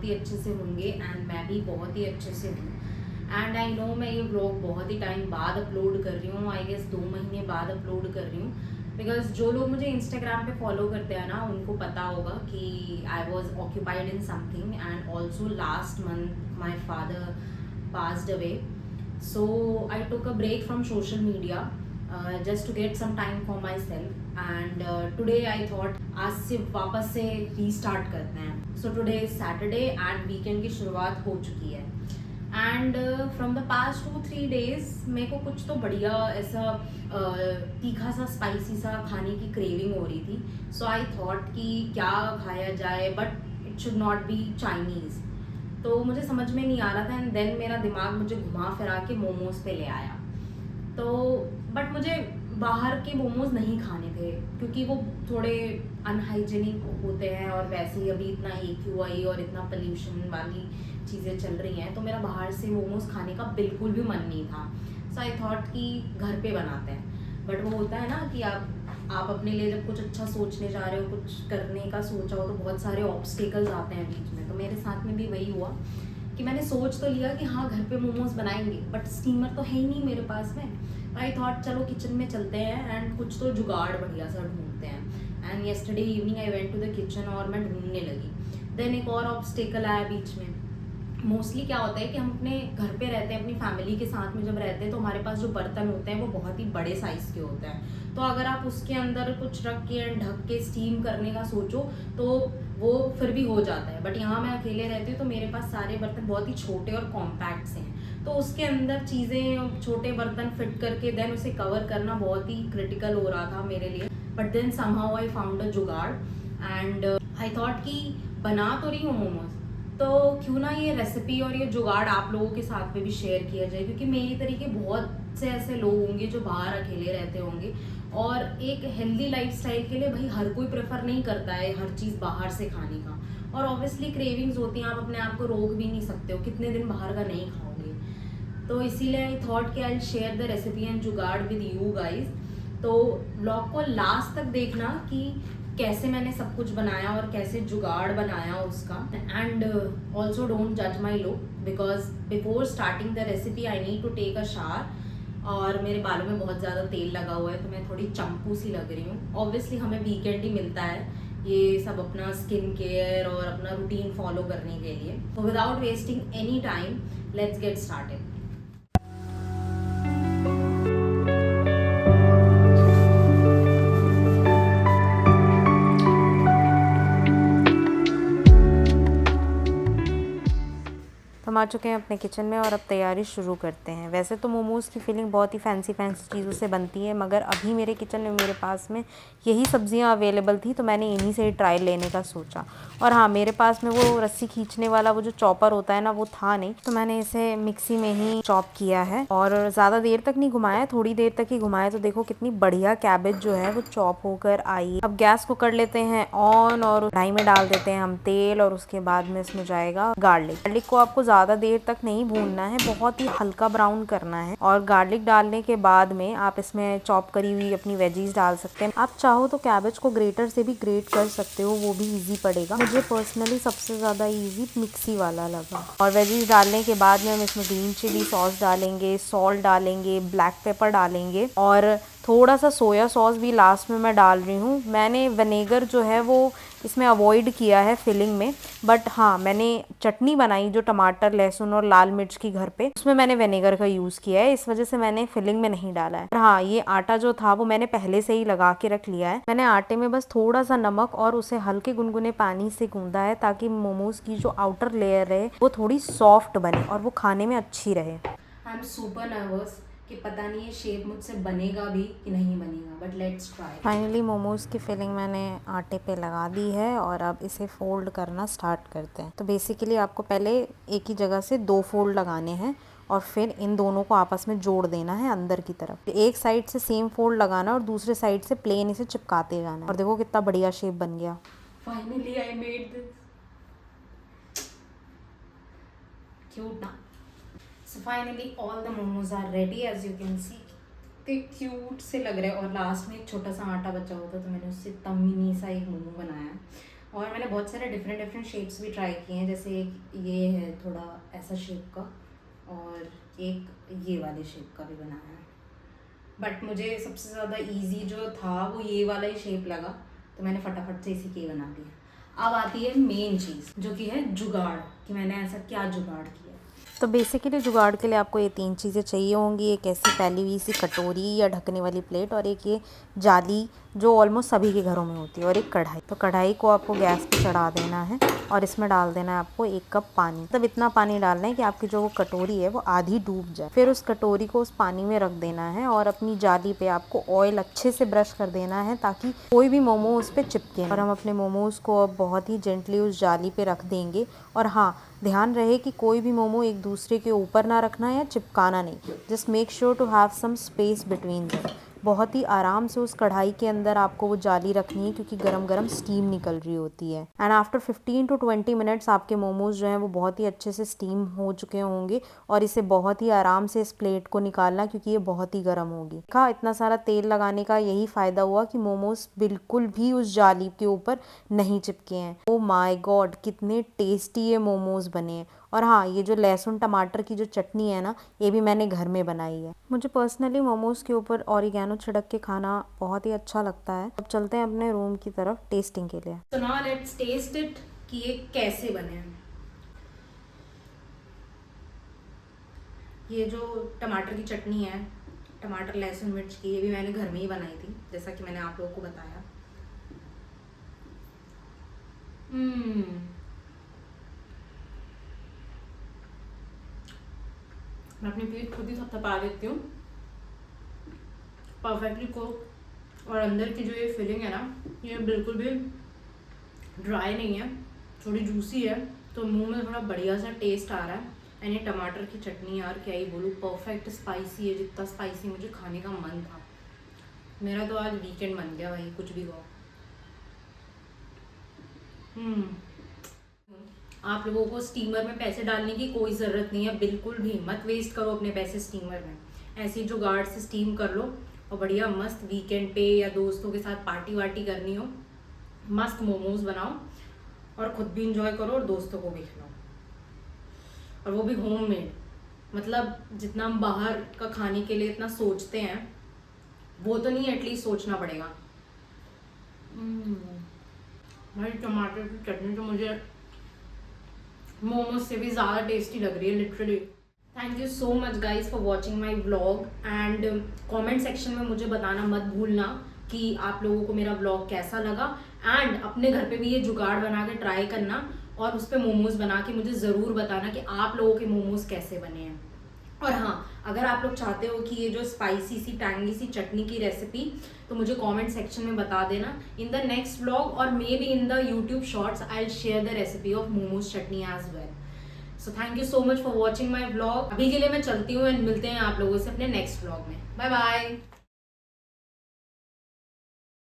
बहुत ही अच्छे से होंगे एंड मैं भी बहुत ही अच्छे से हूँ। एंड आई नो मैं ये व्लॉग बहुत ही टाइम बाद अपलोड कर रही हूँ, आई गेस 2 महीने बाद अपलोड कर रही हूँ, बिकॉज जो लोग मुझे इंस्टाग्राम पे फॉलो करते हैं ना उनको पता होगा कि I was occupied in something and also last month my father passed away, so I took a break from social media just to get some time for myself and today I thought आज से वापस से restart करते हैं। So today is Saturday and weekend की शुरुआत हो चुकी है and from the past 2-3 days मेरे को कुछ तो बढ़िया ऐसा तीखा सा स्पाइसी सा खाने की क्रेविंग हो रही थी। सो आई थॉट कि क्या खाया जाए but it should not be Chinese, तो मुझे समझ में नहीं आ रहा था एंड देन मेरा दिमाग मुझे घुमा फिरा के मोमोज पे ले आया। तो बट मुझे बाहर के मोमोज नहीं खाने थे क्योंकि वो थोड़े अनहाइजीनिक होते हैं और वैसे ही अभी इतना AQI और इतना पोल्यूशन वाली चीज़ें चल रही हैं, तो मेरा बाहर से मोमोज खाने का बिल्कुल भी मन नहीं था। सो आई थॉट कि घर पे बनाते हैं, बट वो होता है ना कि आप अपने लिए जब कुछ अच्छा सोचने जा रहे हो, कुछ करने का सोचा हो, तो बहुत सारे ऑब्स्टिकल्स आते हैं बीच में। तो मेरे साथ में भी वही हुआ कि मैंने सोच तो लिया कि हाँ घर पे मोमोज बनाएंगे, बट स्टीमर तो है ही नहीं मेरे पास में। आई थॉट चलो किचन में चलते हैं एंड कुछ तो जुगाड़ बढ़िया सा ढूंढते हैं। And yesterday evening I went to the kitchen और मैं ढूंढने लगी। देन एक और ऑब्स्टिकल आया बीच में। मोस्टली क्या होता है कि हम अपने घर पे रहते हैं, अपनी फैमिली के साथ में जब रहते हैं, तो हमारे पास जो बर्तन होते हैं वो बहुत ही बड़े साइज़ के होते हैं। तो अगर आप उसके अंदर कुछ रख के ढक के स्टीम करने का सोचो तो वो फिर भी हो जाता है, बट यहाँ मैं अकेले रहती हूँ तो मेरे पास सारे बर्तन बहुत ही छोटे और कॉम्पैक्ट से हैं, तो उसके अंदर चीज़ें छोटे बर्तन फिट करके देन उसे कवर करना बहुत ही क्रिटिकल हो रहा था मेरे लिए। But then somehow I found a jugaad and I thought कि बना तो रही हूँ मोमोज, तो क्यों ना ये रेसिपी और ये जुगाड़ आप लोगों के साथ में भी शेयर किया जाए, क्योंकि मेरी तरीके बहुत से ऐसे लोग होंगे जो बाहर अकेले रहते होंगे और एक हेल्दी लाइफस्टाइल के लिए भाई हर कोई प्रेफर नहीं करता है हर चीज़ बाहर से खाने का, और ऑब्वियसली क्रेविंग्स होती हैं, आप अपने आप को रोक भी नहीं सकते हो, कितने दिन बाहर का नहीं खाओगे। तो इसीलिए आई थॉट कि I share the recipe and जुगाड़ विद यू गाइज। तो ब्लॉग को लास्ट तक देखना कि कैसे मैंने सब कुछ बनाया और कैसे जुगाड़ बनाया उसका। एंड ऑल्सो डोंट जज my look because before starting the recipe I need to take a shower, और मेरे बालों में बहुत ज़्यादा तेल लगा हुआ है तो मैं थोड़ी चंपू सी लग रही हूँ। ऑब्वियसली हमें वीकेंड ही मिलता है ये सब अपना स्किन केयर और अपना रूटीन फॉलो करने के लिए। तो without wasting any time let's get started. हम आ चुके हैं अपने किचन में और अब तैयारी शुरू करते हैं। वैसे तो मोमोज़ की फीलिंग बहुत ही फैंसी चीज़ों से बनती है, मगर अभी मेरे किचन में मेरे पास में यही सब्जियां अवेलेबल थी तो मैंने इन्हीं से ही ट्राई लेने का सोचा। और हाँ, मेरे पास में वो रस्सी खींचने वाला वो जो चॉपर होता है ना वो था नहीं, तो मैंने इसे मिक्सी में ही चॉप किया है और ज़्यादा देर तक नहीं घुमाया, थोड़ी देर तक ही घुमाया। तो देखो कितनी बढ़िया कैबेज जो है वो चॉप होकर आई। अब गैस को कर लेते हैं ऑन और कढ़ाई में डाल देते हैं हम तेल, और उसके बाद में इसमें जाएगा गार्लिक। गार्लिक को आपको ज़्यादा देर तक नहीं भूनना है, बहुत ही हल्का ब्राउन करना है। और गार्लिक डालने के बाद में आप इसमें चॉप करी हुई अपनी वेजीज डाल सकते हैं। आप चाहो तो कैबेज को ग्रेटर से भी ग्रेट कर सकते हो, वो भी इजी पड़ेगा। मुझे पर्सनली सबसे ज़्यादा इजी मिक्सी वाला लगा। और वेजीज डालने के बाद में हम इसमें ग्रीन चिली सॉस डालेंगे, सॉल्ट डालेंगे, ब्लैक पेपर डालेंगे और थोड़ा सा सोया सॉस भी लास्ट में मैं डाल रही हूँ। मैंने विनेगर जो है वो इसमें अवॉइड किया है फिलिंग में, बट हाँ मैंने चटनी बनाई जो टमाटर लहसुन और लाल मिर्च की घर पे, उसमें मैंने विनेगर का यूज़ किया है, इस वजह से मैंने फिलिंग में नहीं डाला है। हाँ, ये आटा जो था वो मैंने पहले से ही लगा के रख लिया है। मैंने आटे में बस थोड़ा सा नमक और उसे हल्के गुनगुने पानी से गूंदा है ताकि मोमोज की जो आउटर लेयर है वो थोड़ी सॉफ्ट बने और वो खाने में अच्छी रहे। आई एम सुपर नर्वस कि पता नहीं ये शेप मुझसे बनेगा भी कि नहीं बनेगा, but let's try. Finally momos की फिलिंग मैंने आटे पे लगा दी है और अब इसे फोल्ड करना स्टार्ट करते हैं। तो बेसिकली आपको पहले एक ही जगह से 2 फोल्ड लगाने हैं और फिर इन दोनों को आपस में जोड़ देना है अंदर की तरफ। एक साइड से सेम फोल्ड लगाना और दूसरे साइड से प्लेन इसे चिपकाते जाना। और देखो कितना बढ़िया शेप बन गया। Finally I made this. Cute ना। So finally all the momos are ready as you can see। कितने क्यूट से लग रहे हैं, और लास्ट में एक छोटा सा आटा बचा हुआ था तो मैंने उससे इतना मिनी सा एक मोमो बनाया है। और मैंने बहुत सारे डिफरेंट शेप्स भी ट्राई किए हैं, जैसे एक ये है थोड़ा ऐसा शेप का, और एक ये वाले शेप का भी बनाया है। बट मुझे सबसे ज़्यादा इजी जो था वो ये वाला ही शेप लगा, तो मैंने फटाफट से इसी के बना दिया। अब आती है मेन चीज़, जो कि है जुगाड़, कि मैंने ऐसा क्या जुगाड़ किया। तो बेसिकली जुगाड़ के लिए आपको ये 3 चीज़ें चाहिए होंगी। एक ऐसी फैली हुई सी कटोरी या ढकने वाली प्लेट, और एक ये जाली जो ऑलमोस्ट सभी के घरों में होती है, और एक कढ़ाई। तो कढ़ाई को आपको गैस पे चढ़ा देना है और इसमें डाल देना है आपको 1 कप पानी। मतलब इतना पानी डालना है कि आपकी जो वो कटोरी है वो आधी डूब जाए। फिर उस कटोरी को उस पानी में रख देना है और अपनी जाली पे आपको ऑयल अच्छे से ब्रश कर देना है ताकि कोई भी मोमो उस पर चिपके। और हम अपने मोमोज को अब बहुत ही जेंटली उस जाली पे रख देंगे। और हाँ, ध्यान रहे कि कोई भी मोमो एक दूसरे के ऊपर ना रखना या चिपकाना नहीं। Just make sure to have some space between them. बहुत ही आराम से उस कढ़ाई के अंदर आपको वो जाली रखनी है, क्योंकि गरम गरम स्टीम निकल रही होती है। एंड आफ्टर 15 to 20 मिनट्स आपके मोमोज जो हैं वो बहुत ही अच्छे से स्टीम हो चुके होंगे। और इसे बहुत ही आराम से इस प्लेट को निकालना, क्योंकि ये बहुत ही गर्म होगी। देखा, इतना सारा तेल लगाने का यही फ़ायदा हुआ कि मोमोज बिल्कुल भी उस जाली के ऊपर नहीं चिपके हैं। ओ माय गॉड, कितने टेस्टी ये मोमोज बने हैं। और हाँ, ये जो लहसुन टमाटर की जो चटनी है ना, ये भी मैंने घर में बनाई है। मुझे पर्सनली मोमोज के ऊपर ऑरिगेनो छिड़क के खाना बहुत ही अच्छा लगता है। अब चलते हैं अपने रूम की तरफ टेस्टिंग के लिए। तो नाउ लेट्स टेस्ट इट कि ये कैसे बने हैं। ये जो टमाटर की चटनी है, टमाटर लहसुन मिर्च की, ये भी मैंने घर में ही बनाई थी, जैसा कि मैंने आप लोगों को बताया। मैं अपनी पीठ खुद ही थपथपा देती हूँ। परफेक्टली कुक, और अंदर की जो ये फिलिंग है ना, ये बिल्कुल भी ड्राई नहीं है, थोड़ी जूसी है, तो मुंह में थोड़ा बढ़िया सा टेस्ट आ रहा है। एंड ये टमाटर की चटनी, यार क्या ही बोलूँ, परफेक्ट स्पाइसी है, जितना स्पाइसी मुझे खाने का मन था। मेरा तो आज वीकेंड बन गया भाई, कुछ भी कहो। आप लोगों को स्टीमर में पैसे डालने की कोई ज़रूरत नहीं है, बिल्कुल भी मत वेस्ट करो अपने पैसे स्टीमर में। ऐसे ही जुगाड़ से स्टीम कर लो और बढ़िया मस्त वीकेंड पे या दोस्तों के साथ पार्टी वार्टी करनी हो, मस्त मोमोज बनाओ और खुद भी इंजॉय करो और दोस्तों को भी खिलाओ, और वो भी होममेड। मतलब जितना हम बाहर का खाने के लिए इतना सोचते हैं, वो तो नहीं, एटलीस्ट सोचना पड़ेगा। भाई टमाटर की चटनी तो मुझे मोमोज से भी ज़्यादा टेस्टी लग रही है, literally. Thank you so much guys for watching my vlog. And comment section में मुझे बताना मत भूलना कि आप लोगों को मेरा व्लॉग कैसा लगा। एंड अपने घर पे भी ये जुगाड़ बना के ट्राई करना और उस पर मोमोज बना के मुझे ज़रूर बताना कि आप लोगों के मोमोज कैसे बने हैं। और हाँ, अगर आप लोग चाहते हो कि ये जो स्पाइसी सी टैंगी सी चटनी की रेसिपी, तो मुझे कमेंट सेक्शन में बता देना। इन द नेक्स्ट व्लॉग और maybe in the YouTube shorts I will share the recipe of momos chutney as well. So thank you so much for watching my vlog. अभी के लिए मैं चलती हूँ एंड मिलते हैं आप लोगों से अपने नेक्स्ट व्लॉग में। Bye bye.